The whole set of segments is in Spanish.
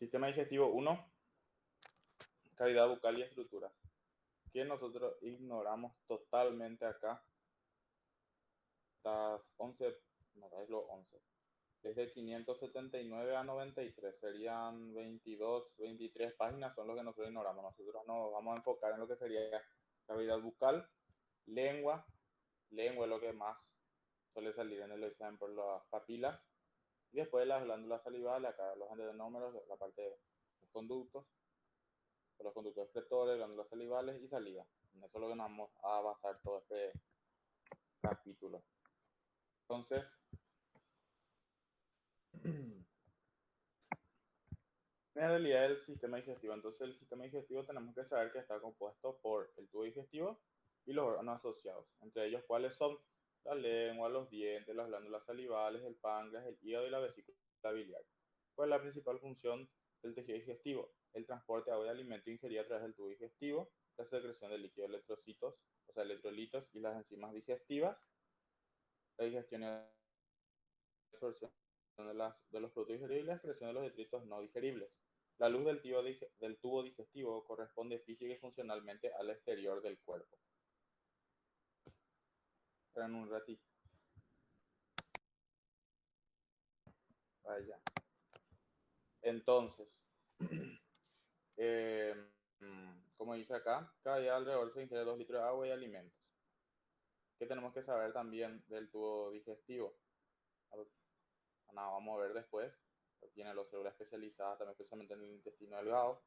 Sistema digestivo 1, cavidad bucal y estructuras. Que nosotros ignoramos totalmente acá. Estas 11, no es lo 11. Desde 579 a 93 serían 22, 23 páginas, son lo que nosotros ignoramos. Nosotros nos vamos a enfocar en lo que sería cavidad bucal, lengua. Lengua es lo que más suele salir en el examen por las papilas. Y después las glándulas salivales, acá los adenómeros, la parte de los conductos excretores, glándulas salivales y saliva. En eso es lo que nos vamos a basar todo este capítulo. Entonces, en realidad el sistema digestivo. Entonces el sistema digestivo tenemos que saber que está compuesto por el tubo digestivo y los órganos asociados. Entre ellos, ¿cuáles son? La lengua, los dientes, las glándulas salivales, el páncreas, el hígado y la vesícula biliar. ¿Cuál es la principal función del tejido digestivo? El transporte de agua y alimento ingerido a través del tubo digestivo, la secreción de líquidos electrocitos, o sea, electrolitos y las enzimas digestivas, la digestión y absorción de los productos digeribles y la excreción de los detritos no digeribles. La luz del tubo digestivo corresponde física y funcionalmente al exterior del cuerpo. Esperen un ratito. Vaya. Entonces, eh, como dice acá, cada día alrededor se ingiere 2 litros de agua y alimentos. ¿Qué tenemos que saber también del tubo digestivo? Nada, vamos a ver después. Tiene las células especializadas también, especialmente en el intestino delgado.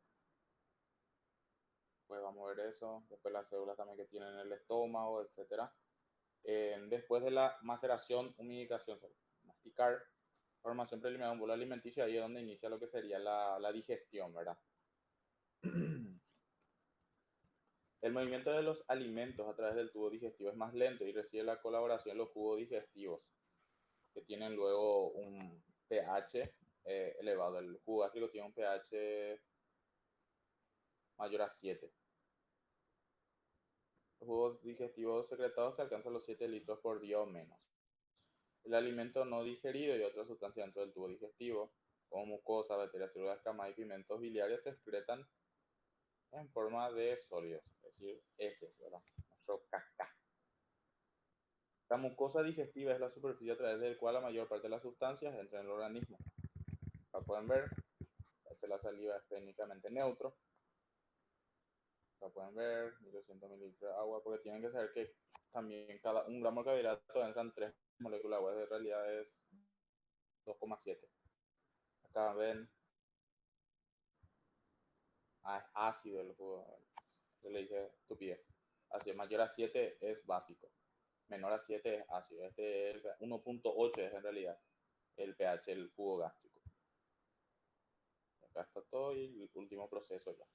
Pues vamos a ver eso. Después las células también que tienen en el estómago, etc. Después de la maceración, humidificación, masticar, formación preliminar de un bolo alimenticio, ahí es donde inicia lo que sería la digestión, ¿verdad? El movimiento de los alimentos a través del tubo digestivo es más lento y recibe la colaboración de los jugos digestivos, que tienen luego un pH elevado. El jugo gástrico tiene un pH mayor a 7. Los jugos digestivos secretados que alcanzan los 7 litros por día o menos. El alimento no digerido y otras sustancias dentro del tubo digestivo, como mucosa, bacterias, células, escamas y pigmentos biliares, se excretan en forma de sólidos, es decir, heces, ¿verdad? Nuestro caca. La mucosa digestiva es la superficie a través del cual la mayor parte de las sustancias entran en el organismo. La pueden ver, la saliva es técnicamente neutro. La pueden ver, 1200 mililitros de agua, porque tienen que saber que también cada 1 gramo de carbohidrato entran 3 moléculas de agua, en realidad es 2,7. Acá ven, es ácido el jugo. Yo le dije estupidez. Así es, mayor a 7 es básico, menor a 7 es ácido. Este es 1.8 es en realidad el pH del jugo gástrico. Acá está todo y el último proceso ya.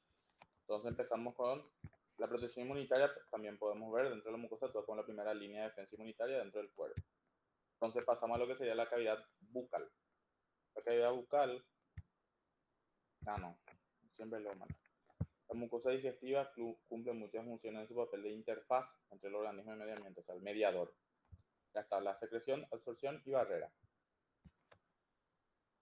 Entonces empezamos con la protección inmunitaria. También podemos ver dentro de la mucosa todo con la primera línea de defensa inmunitaria dentro del cuerpo. Entonces pasamos a lo que sería la cavidad bucal. La cavidad bucal, no, siempre lo malo. La mucosa digestiva cumple muchas funciones en su papel de interfaz entre el organismo y el medio ambiente, o sea, el mediador. Ya está la secreción, absorción y barrera.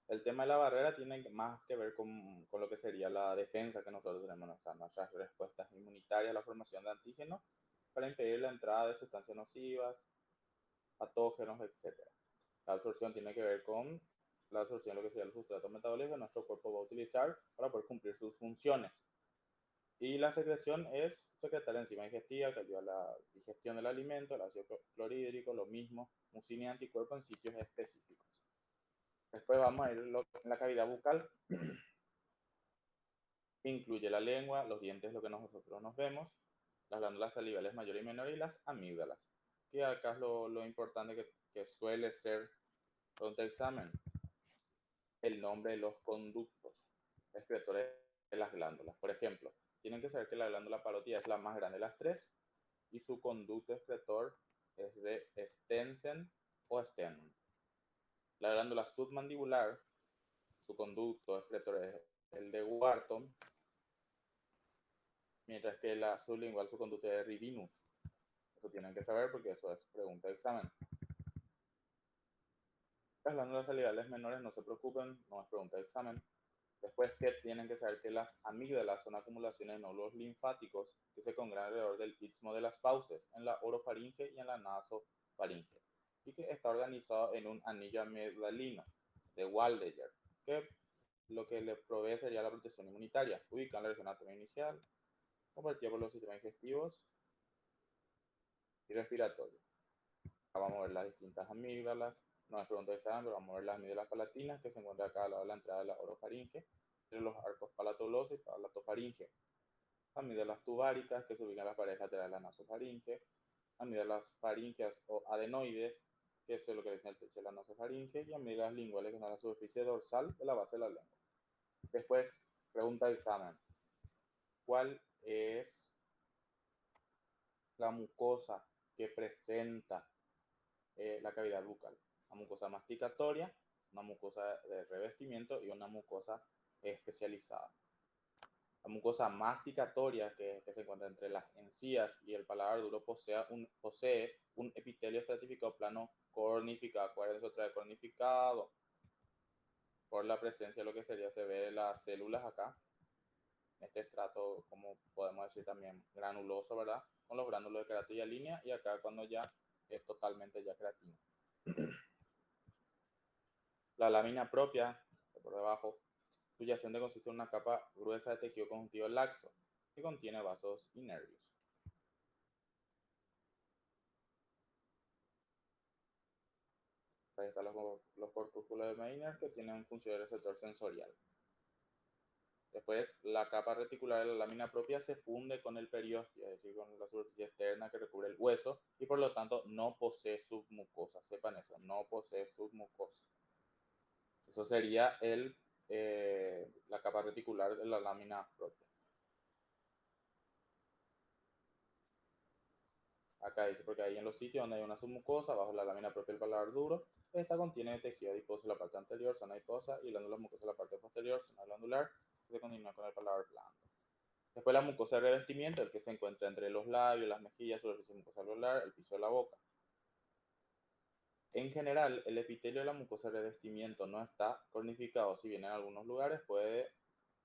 El tema de la barrera tiene más que ver con lo que sería la defensa que nosotros tenemos, o sea, nuestras respuestas inmunitarias, la formación de antígenos para impedir la entrada de sustancias nocivas, patógenos, etc. La absorción tiene que ver con la absorción de lo que sería el sustrato metabólico que nuestro cuerpo va a utilizar para poder cumplir sus funciones. Y la secreción es secretar enzima digestiva que ayuda a la digestión del alimento, el ácido clorhídrico, lo mismo, mucina y anticuerpo en sitios específicos. Después vamos a ir en la cavidad bucal. Incluye la lengua, los dientes, lo que nosotros nos vemos, las glándulas salivales mayores y menores y las amígdalas. Que acá es lo importante que suele ser durante el examen. El nombre de los conductos excretores de las glándulas. Por ejemplo, tienen que saber que la glándula parótida es la más grande de las tres y su conducto excretor es de Stensen o Stenman. La glándula submandibular, su conducto excretor es el de Wharton, mientras que la sublingual, su conducto es de Rivinus. Eso tienen que saber porque eso es pregunta de examen. Las glándulas salivales menores no se preocupen, no es pregunta de examen. Después que tienen que saber que las amígdalas son acumulaciones de nódulos linfáticos que se congregan alrededor del istmo de las fauces, en la orofaringe y en la nasofaringe, y que está organizado en un anillo amigdalino de Waldeyer, que lo que le provee sería la protección inmunitaria, ubicada en la región anatómica inicial, compartida por los sistemas digestivos y respiratorios. Vamos a ver las distintas amígdalas. No es pregunta de examen, pero vamos a ver las amígdalas palatinas que se encuentran acá al lado de la entrada de la orofaringe, entre los arcos palatolosos y palatofaringe. Amígdalas tubáricas que se ubican en las paredes laterales de la nasofaringe. Amígdalas faringeas o adenoides que se localizan en el techo de la nasofaringe. Y amígdalas linguales que están en la superficie dorsal de la base de la lengua. Después, pregunta de examen. ¿Cuál es la mucosa que presenta la cavidad bucal? Una mucosa masticatoria, una mucosa de revestimiento y una mucosa especializada. La mucosa masticatoria, que se encuentra entre las encías y el paladar duro, posee un epitelio estratificado plano cornificado. ¿Cuál es otra vez cornificado? Por la presencia de lo que sería, se ve las células acá, este estrato, como podemos decir también, granuloso, ¿verdad? Con los gránulos de queratina línea, y acá cuando ya es totalmente ya queratina. La lámina propia, por debajo, subyacente, consiste en una capa gruesa de tejido conjuntivo laxo que contiene vasos y nervios. Ahí están los corpúsculos de Meissner que tienen función de receptor sensorial. Después, la capa reticular de la lámina propia se funde con el periósteo, es decir, con la superficie externa que recubre el hueso, y por lo tanto no posee submucosa. Sepan eso, no posee submucosa. Eso sería la capa reticular de la lámina propia. Acá dice, porque ahí en los sitios donde hay una submucosa, bajo la lámina propia del paladar duro, esta contiene tejido adiposo en la parte anterior, zona adiposa, y glándulas mucosas en la parte posterior, zona glandular, que se continúa con el paladar blando. Después la mucosa de revestimiento, el que se encuentra entre los labios, las mejillas, superficie mucosa alveolar, el piso de la boca. En general, el epitelio de la mucosa de revestimiento no está cornificado, si bien en algunos lugares puede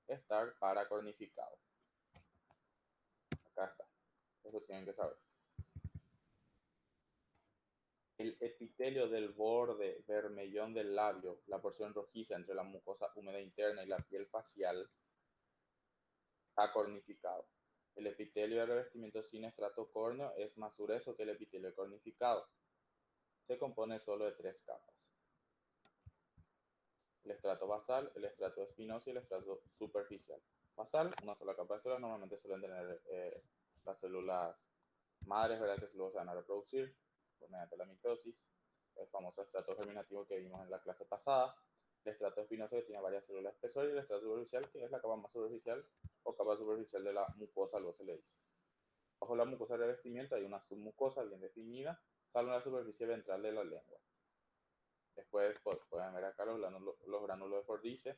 estar paracornificado. Acá está, eso tienen que saber. El epitelio del borde vermellón del labio, la porción rojiza entre la mucosa húmeda interna y la piel facial, está cornificado. El epitelio de revestimiento sin estrato córneo es más grueso que el epitelio cornificado. Se compone solo de 3 capas: el estrato basal, el estrato espinoso y el estrato superficial. Basal, una sola capa de células, normalmente suelen tener las células madres, ¿verdad?, que luego se van a reproducir mediante la mitosis, el famoso estrato germinativo que vimos en la clase pasada, el estrato espinoso, que tiene varias células espesor, y el estrato superficial, que es la capa más superficial o capa superficial de la mucosa, luego se le dice. Bajo la mucosa de revestimiento hay una submucosa bien definida, salvo en la superficie ventral de la lengua. Después pueden ver acá los gránulos de Fordyce,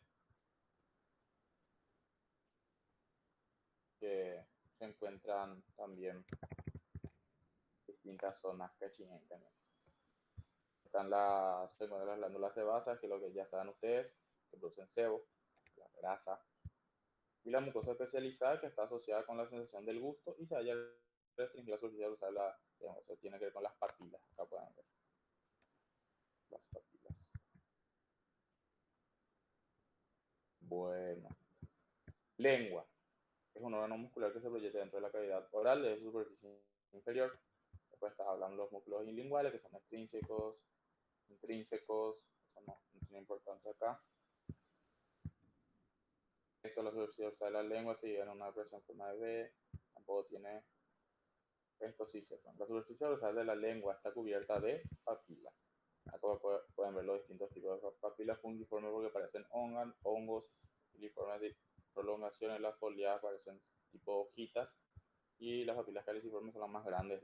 que se encuentran también en distintas zonas que chingen también. Se encuentran las glándulas sebáceas, que es lo que ya saben ustedes, que producen sebo, la grasa, y la mucosa especializada, que está asociada con la sensación del gusto y se halla restringida la superficie de usar digamos, eso tiene que ver con las papilas. Acá pueden ver las papilas. Bueno, lengua. Es un órgano muscular que se proyecta dentro de la cavidad oral de su superficie inferior. Después estás hablando de los músculos linguales, que son extrínsecos, intrínsecos, eso no tiene importancia acá. Esto, la superficie dorsal de la lengua se lleva en una depresión en forma de V, tampoco tiene. Esto sí se La superficie dorsal de la lengua está cubierta de papilas. Acá pueden ver los distintos tipos de papilas fungiformes, porque parecen hongos, filiformes de prolongación. En las foliadas parecen tipo hojitas, y las papilas caliciformes son las más grandes.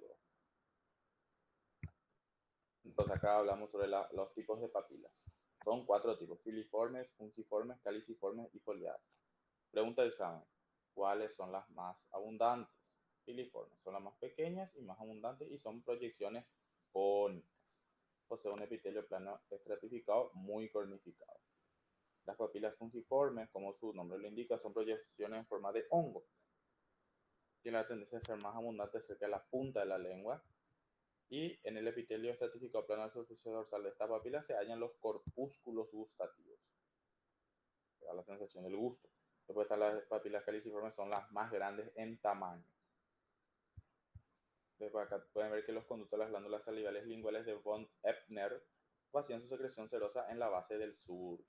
Entonces acá hablamos sobre los tipos de papilas. Son 4 tipos: filiformes, fungiformes, caliciformes y foliadas. Pregunta de examen: ¿cuáles son las más abundantes? Filiformes son las más pequeñas y más abundantes, y son proyecciones cónicas. Posee un epitelio plano estratificado muy cornificado. Las papilas fungiformes, como su nombre lo indica, son proyecciones en forma de hongo. Tiene la tendencia a ser más abundante cerca de la punta de la lengua. Y en el epitelio estratificado plano de la superficie dorsal de esta papila se hallan los corpúsculos gustativos. Que da la sensación del gusto. Después están las papilas caliciformes, son las más grandes en tamaño. Después acá pueden ver que los conductos de las glándulas salivales linguales de von Ebner vacían su secreción serosa en la base del surco.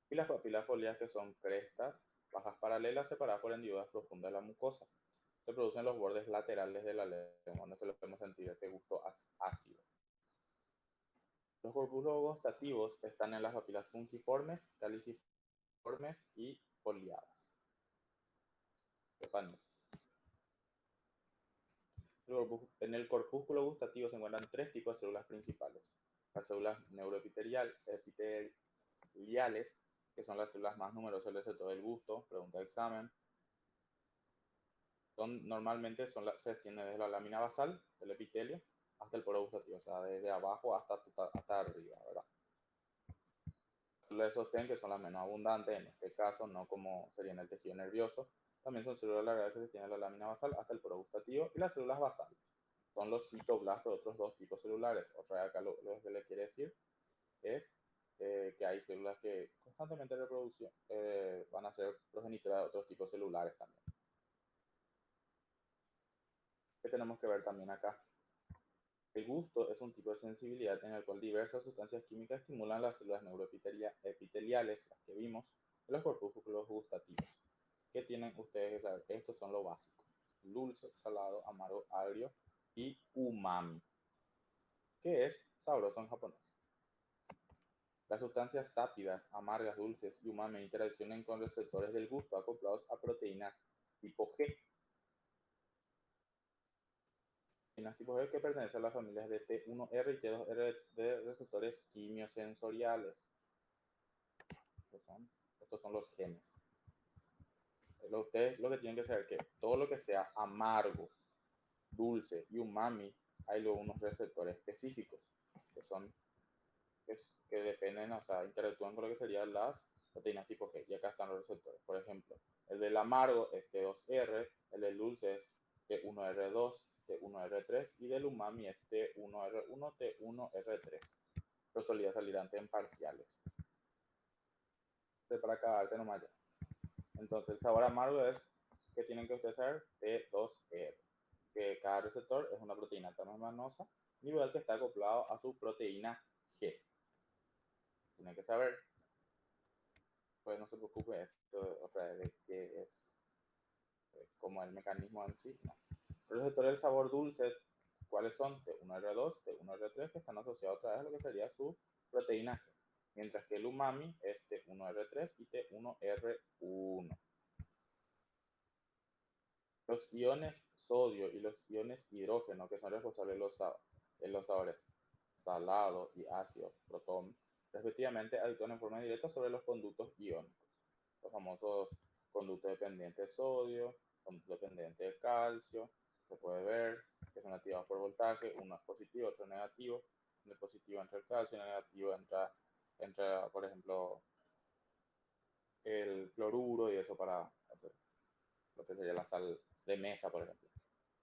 Y las papilas foliares, que son crestas bajas paralelas separadas por hendiduras profundas de la mucosa. Se producen en los bordes laterales de la lengua, donde se lo podemos sentir ese gusto ácido. Los corpúsculos gustativos están en las papilas fungiformes, caliciformes y foliadas. Sepan eso. En el corpúsculo gustativo se encuentran tres tipos de células principales. Las células neuroepiteliales, que son las células más numerosas del receptor del gusto, pregunta de examen. Normalmente se extienden desde la lámina basal del epitelio hasta el poro gustativo, o sea, desde abajo hasta arriba, ¿verdad? Las células de sostén, que son las menos abundantes, en este caso, no como sería en el tejido nervioso, también son células largas que se extienden de la lámina basal hasta el poro gustativo, y las células basales son los citoblastos de otros dos tipos celulares. Otra vez acá lo que le quiere decir es que hay células que constantemente van a ser progenitoras de otros tipos celulares también. ¿Qué tenemos que ver también acá? El gusto es un tipo de sensibilidad en el cual diversas sustancias químicas estimulan las células neuroepiteliales, las que vimos, de los corpúsculos gustativos. ¿Qué tienen ustedes que saber? Estos son lo básico: dulce, salado, amargo, agrio y umami, que es sabroso en japonés. Las sustancias sápidas, amargas, dulces y umami interaccionan con receptores del gusto acoplados a proteínas tipo G. Proteínas tipo G que pertenecen a las familias de T1R y T2R de receptores quimiosensoriales. Estos son los genes. Ustedes lo que tienen que saber es que todo lo que sea amargo, dulce y umami, hay luego unos receptores específicos que son que dependen, o sea, interactúan con lo que serían las proteínas tipo G. Y acá están los receptores. Por ejemplo, el del amargo es T2R, el del dulce es T1R2, T1R3 y del umami es T1R1, T1R3. Pero solía salir antes en parciales. Para acabarte nomás ya. Entonces, el sabor amargo es, que tienen que ustedes saber, T2R. Que cada receptor es una proteína termomanosa, igual que está acoplado a su proteína G. Tienen que saber, pues no se preocupe esto otra vez de que es como el mecanismo en sí. No. Los receptores del sabor dulce, ¿cuáles son? T1R2, T1R3, que están asociados otra vez a lo que sería su proteína G. Mientras que el umami es T1R3 y T1R1. Los iones sodio y los iones hidrógeno, que son responsables de los sabores salado y ácido, protón, respectivamente, actúan en forma directa sobre los conductos iónicos. Los famosos conductos dependientes de sodio, conductos dependientes de calcio, se puede ver que son activados por voltaje, uno es positivo, otro negativo. En el positivo entra el calcio, en el negativo entra, por ejemplo, el cloruro y eso para hacer lo que sería la sal de mesa, por ejemplo.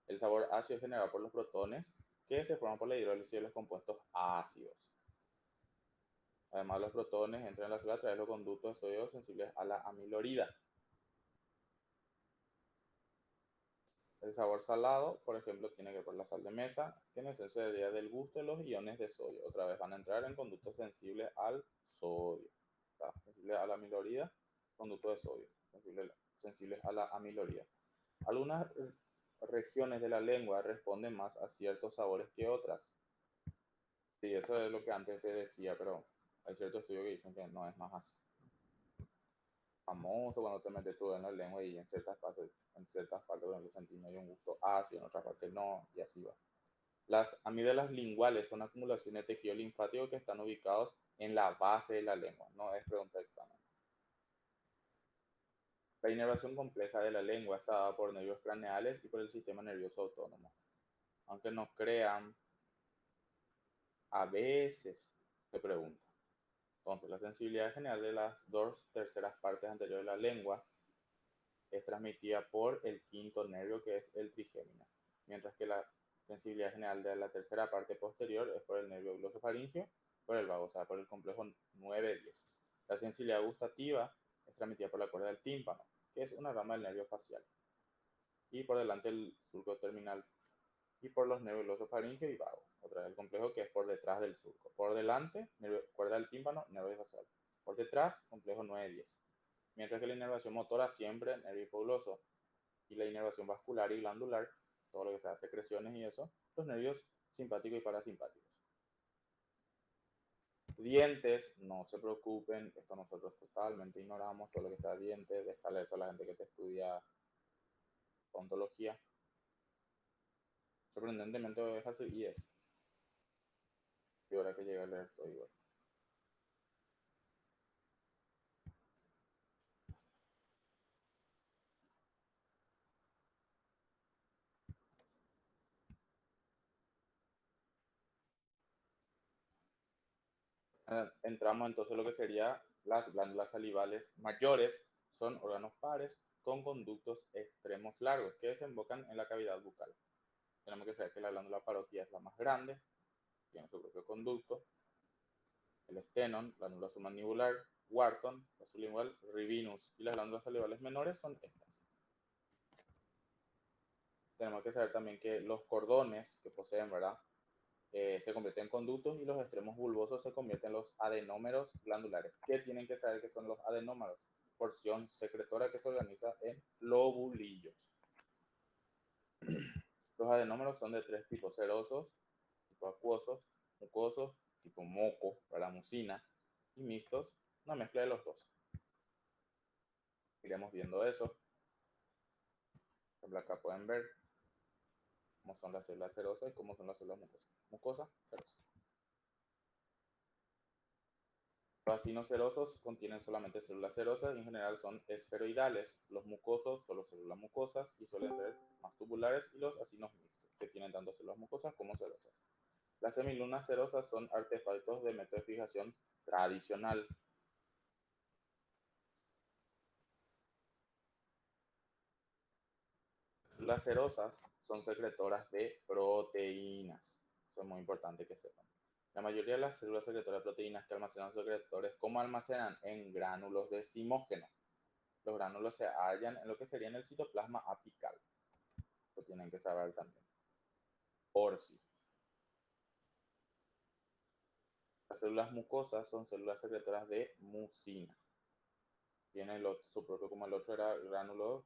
El sabor ácido es generado por los protones que se forman por la hidrólisis de los compuestos ácidos. Además, los protones entran en la célula a través de los conductos de sodio sensibles a la amilorida. El sabor salado, por ejemplo, tiene que ver por la sal de mesa, que en esencia sería del gusto de los iones de sodio. Otra vez van a entrar en conductos sensibles al sodio. Sensibles a la amilorida, conducto de sodio. Sensibles a la amilorida. Algunas regiones de la lengua responden más a ciertos sabores que otras. Sí, eso es lo que antes se decía, pero hay ciertos estudios que dicen que no es más así. Famoso cuando te metes tú en la lengua y en ciertas partes donde sentís medio un gusto ácido, en otras partes no, y así va. Las amígdalas linguales son acumulaciones de tejido linfático que están ubicados en la base de la lengua, no es pregunta de examen. La inervación compleja de la lengua está dada por nervios craneales y por el sistema nervioso autónomo. Aunque no crean, a veces se pregunta, Entonces, la sensibilidad general de las dos terceras partes anteriores de la lengua es transmitida por el quinto nervio, que es el trigémino, mientras que la sensibilidad general de la tercera parte posterior es por el nervio glosofaringeo, por el vago, o sea, por el complejo 9-10. La sensibilidad gustativa es transmitida por la cuerda del tímpano, que es una rama del nervio facial, y por delante el surco terminal, y por los nervios glosofaringeo y vago, otra vez el complejo que es por detrás del surco. Por delante, cuerda del tímpano, nervio facial. Por detrás, complejo 9-10. Mientras que la inervación motora siempre nervio hipogloso, y la inervación vascular y glandular, todo lo que sea secreciones y eso, los nervios simpáticos y parasimpáticos. Dientes, no se preocupen, esto nosotros totalmente ignoramos, todo lo que sea dientes, déjale eso a la gente que te estudia odontología. Sorprendentemente es así y es. Y ahora que llega a leer todo igual. Entramos entonces en lo que sería las glándulas salivales mayores, son órganos pares con conductos extremos largos que desembocan en la cavidad bucal. Tenemos que saber que la glándula parótida es la más grande, tiene su propio conducto, el estenon, glándula submandibular, Wharton, la sublingual, Rivinus, y las glándulas salivales menores son estas. Tenemos que saber también que los cordones que poseen, ¿verdad? Se convierten en conductos y los extremos bulbosos se convierten en los adenómeros glandulares. ¿Qué tienen que saber que son los adenómeros? Porción secretora que se organiza en lobulillos. Los adenómeros son de tres tipos: serosos, tipo acuosos, mucosos, tipo moco, para mucina, y mixtos, una mezcla de los dos. Iremos viendo eso. Por ejemplo, acá pueden ver cómo son las células serosas y cómo son las células mucosas. Mucosa, serosa. Los acinos serosos contienen solamente células serosas y en general son esferoidales. Los mucosos solo células mucosas y suelen ser más tubulares, y los acinos mixtos, que tienen tanto células mucosas como serosas. Las semilunas serosas son artefactos de método de fijación tradicional. Las serosas son secretoras de proteínas. Eso es muy importante que sepan. La mayoría de las células secretoras de proteínas que almacenan secretores, ¿cómo almacenan? En gránulos de zimógeno. Los gránulos se hallan en lo que sería en el citoplasma apical. Lo tienen que saber también. Por sí. Las células mucosas son células secretoras de mucina. Tiene su propio, como el otro era gránulo,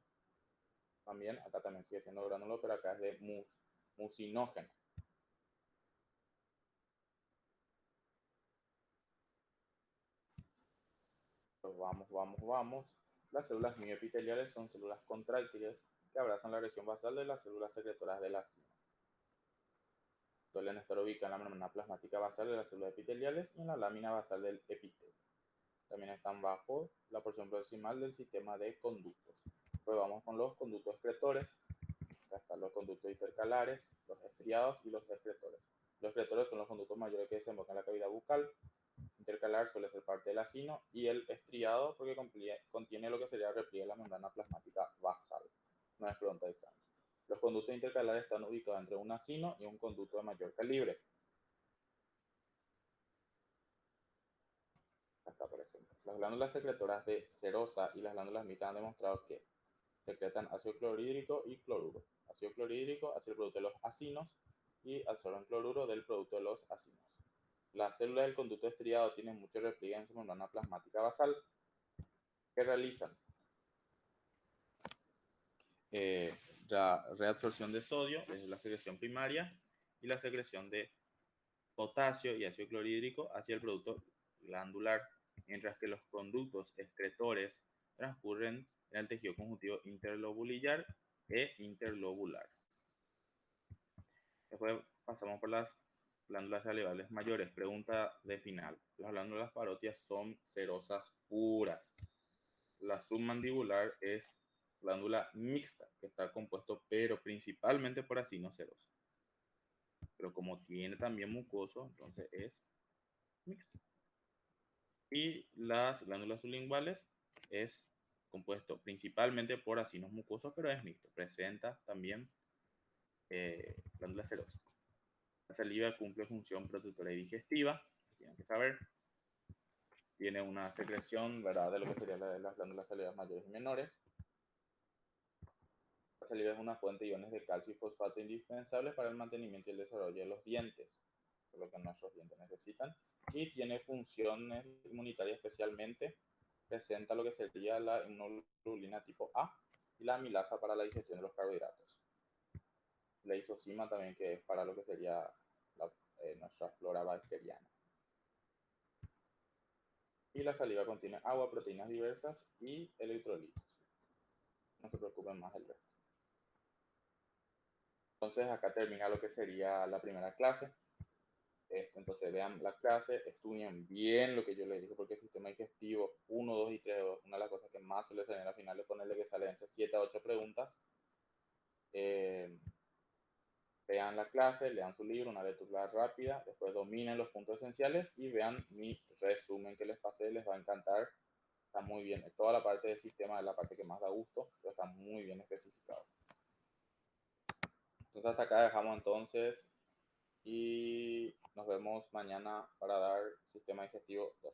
también, acá también sigue siendo gránulo, pero acá es de mucinógeno. Pues vamos. Las células mioepiteliales son células contráctiles que abrazan la región basal de las células secretoras de la cima. Suelen estar ubicadas en la membrana plasmática basal de las células epiteliales y en la lámina basal del epitelio. También están bajo la porción proximal del sistema de conductos. Pues vamos con los conductos excretores. Acá están los conductos intercalares, los estriados y los excretores. Los excretores son los conductos mayores que desembocan en la cavidad bucal. Intercalar suele ser parte del acino, y el estriado porque contiene lo que sería el repliegue de la membrana plasmática basal. No es pregunta de examen. Los conductos intercalares están ubicados entre un acino y un conducto de mayor calibre. Acá, por ejemplo, las glándulas secretoras de serosa y las glándulas mixtas han demostrado que secretan ácido clorhídrico y cloruro. Ácido clorhídrico hacia el producto de los acinos y absorben cloruro del producto de los acinos. Las células del conducto estriado tienen mucho repliegue en su membrana plasmática basal. ¿Qué realizan? La reabsorción de sodio, es la secreción primaria, y la secreción de potasio y ácido clorhídrico hacia el producto glandular, mientras que los conductos excretores transcurren en el tejido conjuntivo interlobular e interlobular. Después pasamos por las glándulas salivales mayores. Pregunta de final. Las glándulas parótidas son serosas puras. La submandibular es glándula mixta, que está compuesto pero principalmente por acinos serosos. Pero como tiene también mucoso, entonces es mixto. Y las glándulas sublinguales es compuesto principalmente por acinos mucosos, pero es mixto. Presenta también glándulas serosas. La saliva cumple función protectora y digestiva, tienen que saber. Tiene una secreción, ¿verdad?, de lo que serían las glándulas salivas mayores y menores. La saliva es una fuente de iones de calcio y fosfato indispensables para el mantenimiento y el desarrollo de los dientes, por lo que nuestros dientes necesitan. Y tiene funciones inmunitarias, especialmente presenta lo que sería la inmunoglobulina tipo A y la amilasa para la digestión de los carbohidratos. La isozima también, que es para lo que sería nuestra flora bacteriana. Y la saliva contiene agua, proteínas diversas y electrolitos. No se preocupen más del resto. Entonces acá termina lo que sería la primera clase. Entonces vean la clase, estudien bien lo que yo les dije, porque el sistema digestivo 1, 2 y 3, una de las cosas que más suele salir al final es ponerle que sale entre 7 a 8 preguntas. Vean la clase, lean su libro, una lectura rápida, después dominen los puntos esenciales y vean mi resumen que les pasé, les va a encantar. Está muy bien, toda la parte del sistema es la parte que más da gusto, pero está muy bien especificado. Entonces hasta acá dejamos entonces y nos vemos mañana para dar sistema digestivo 2.